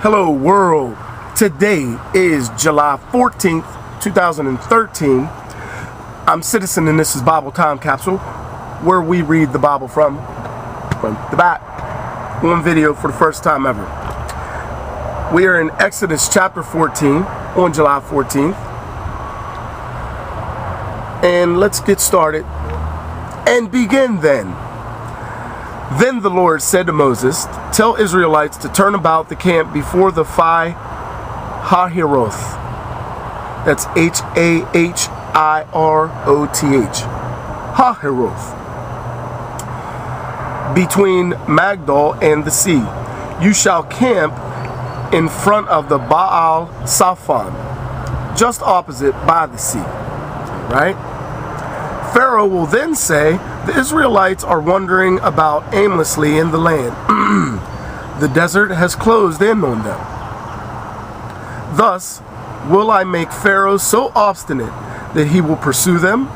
Hello world, today is July 14th, 2013. I'm Citizen and this is Bible Time Capsule, where we read the Bible from the back, one video for the first time ever. We are in Exodus chapter 14 on July 14th. And let's get started and begin then. Then the Lord said to Moses, "Tell Israelites to turn about the camp before the Pi Hahiroth." That's Hahiroth. Hahiroth. Between Magdal and the sea. You shall camp in front of the Baal Saphon, just opposite by the sea. Right? Pharaoh will then say, "The Israelites are wandering about aimlessly in the land. The desert has closed in on them. Thus will I make Pharaoh so obstinate that he will pursue them."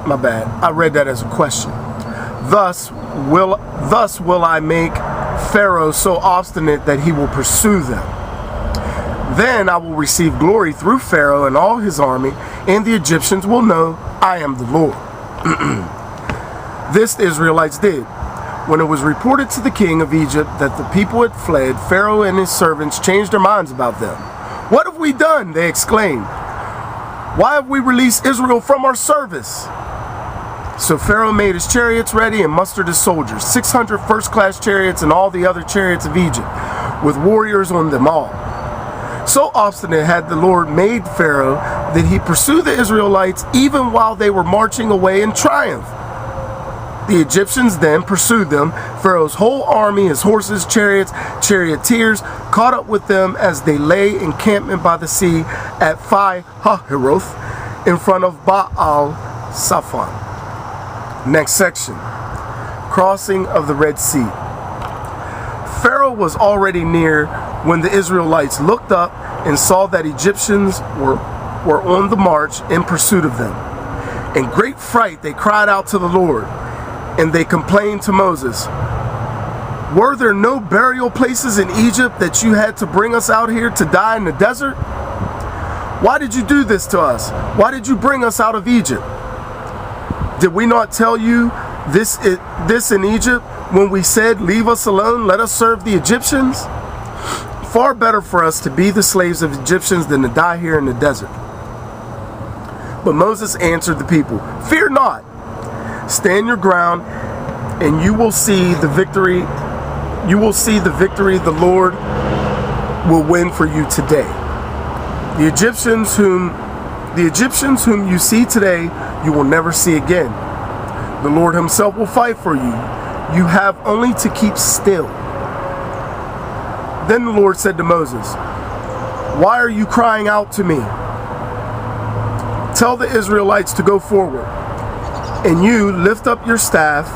My bad, I read that as a question. Thus will I make Pharaoh so obstinate that he will pursue them. Then I will receive glory through Pharaoh and all his army, and the Egyptians will know I am the Lord. This the Israelites did. When it was reported to the king of Egypt that the people had fled, Pharaoh and his servants changed their minds about them. "What have we done?" they exclaimed. "Why have we released Israel from our service?" So Pharaoh made his chariots ready and mustered his soldiers, 600 first-class chariots and all the other chariots of Egypt, with warriors on them all. So obstinate had the Lord made Pharaoh that he pursued the Israelites even while they were marching away in triumph. The Egyptians then pursued them. Pharaoh's whole army, his horses, chariots, charioteers, caught up with them as they lay encampment by the sea at Pi Hahiroth in front of Baal Saphon. Next section. Crossing of the Red Sea. Pharaoh was already near when the Israelites looked up and saw that Egyptians were on the march in pursuit of them. In great fright they cried out to the Lord, and they complained to Moses, "Were there no burial places in Egypt that you had to bring us out here to die in the desert? Why did you do this to us? Why did you bring us out of Egypt? Did we not tell you this in Egypt when we said, 'Leave us alone, let us serve the Egyptians'? Far better for us to be the slaves of Egyptians than to die here in the desert." But Moses answered the people, "Fear not. Stand your ground, and you will see the victory. You will see the victory the Lord will win for you today. The Egyptians whom you see today, you will never see again. The Lord himself will fight for you. You have only to keep still." Then the Lord said to Moses, "Why are you crying out to me? Tell the Israelites to go forward. And you lift up your staff,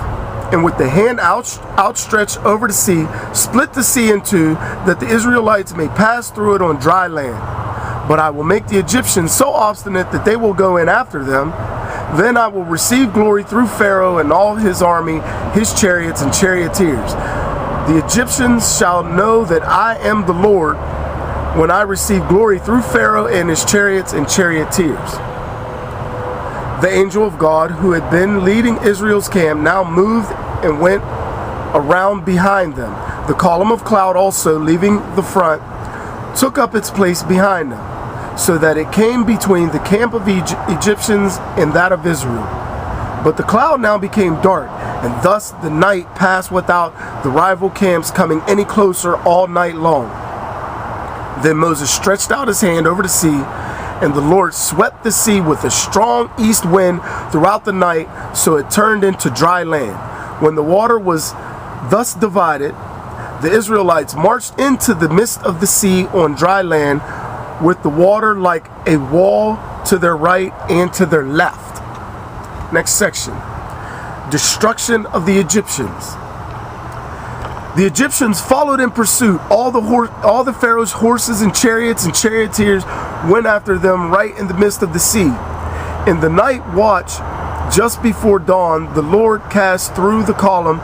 and with the hand outstretched over the sea, split the sea in two, that the Israelites may pass through it on dry land. But I will make the Egyptians so obstinate that they will go in after them. Then I will receive glory through Pharaoh and all his army, his chariots and charioteers. The Egyptians shall know that I am the Lord when I receive glory through Pharaoh and his chariots and charioteers." The angel of God, who had been leading Israel's camp, now moved and went around behind them. The column of cloud also, leaving the front, took up its place behind them, so that it came between the camp of Egyptians and that of Israel. But the cloud now became dark, and thus the night passed without the rival camps coming any closer all night long. Then Moses stretched out his hand over the sea, and the Lord swept the sea with a strong east wind throughout the night, so it turned into dry land. When the water was thus divided, the Israelites marched into the midst of the sea on dry land, with the water like a wall to their right and to their left. Next section. Destruction of the Egyptians. The Egyptians followed in pursuit. All the Pharaoh's horses and chariots and charioteers went after them right in the midst of the sea. In the night watch, just before dawn, the Lord cast through the column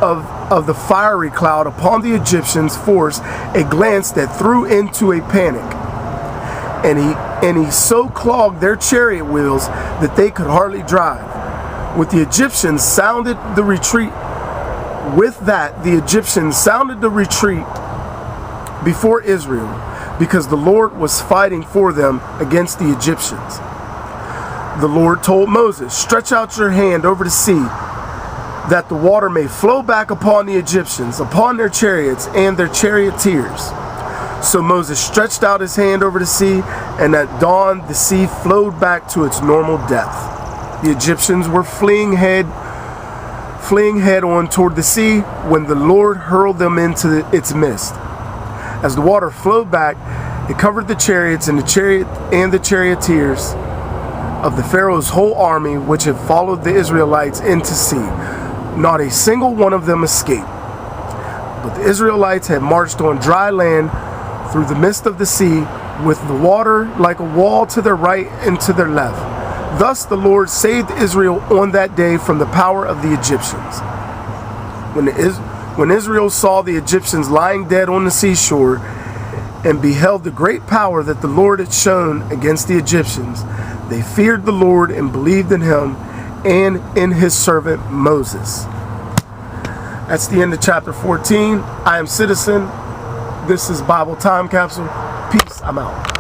of of the fiery cloud upon the Egyptians' force, a glance that threw into a panic. And he so clogged their chariot wheels that they could hardly drive. With the Egyptians sounded the retreat. With that, the Egyptians sounded the retreat before Israel, because the Lord was fighting for them against the Egyptians. The Lord told Moses, "Stretch out your hand over the sea, that the water may flow back upon the Egyptians, upon their chariots and their charioteers." So Moses stretched out his hand over the sea, and at dawn the sea flowed back to its normal depth. The Egyptians were fleeing head on toward the sea when the Lord hurled them into its midst. As the water flowed back, it covered the chariots and the charioteers of the Pharaoh's whole army, which had followed the Israelites into sea. Not a single one of them escaped. But the Israelites had marched on dry land through the midst of the sea, with the water like a wall to their right and to their left. Thus the Lord saved Israel on that day from the power of the Egyptians. When Israel saw the Egyptians lying dead on the seashore, and beheld the great power that the Lord had shown against the Egyptians, they feared the Lord and believed in him and in his servant Moses. That's the end of chapter 14. I am Citizen. This is Bible Time Capsule. Peace. I'm out.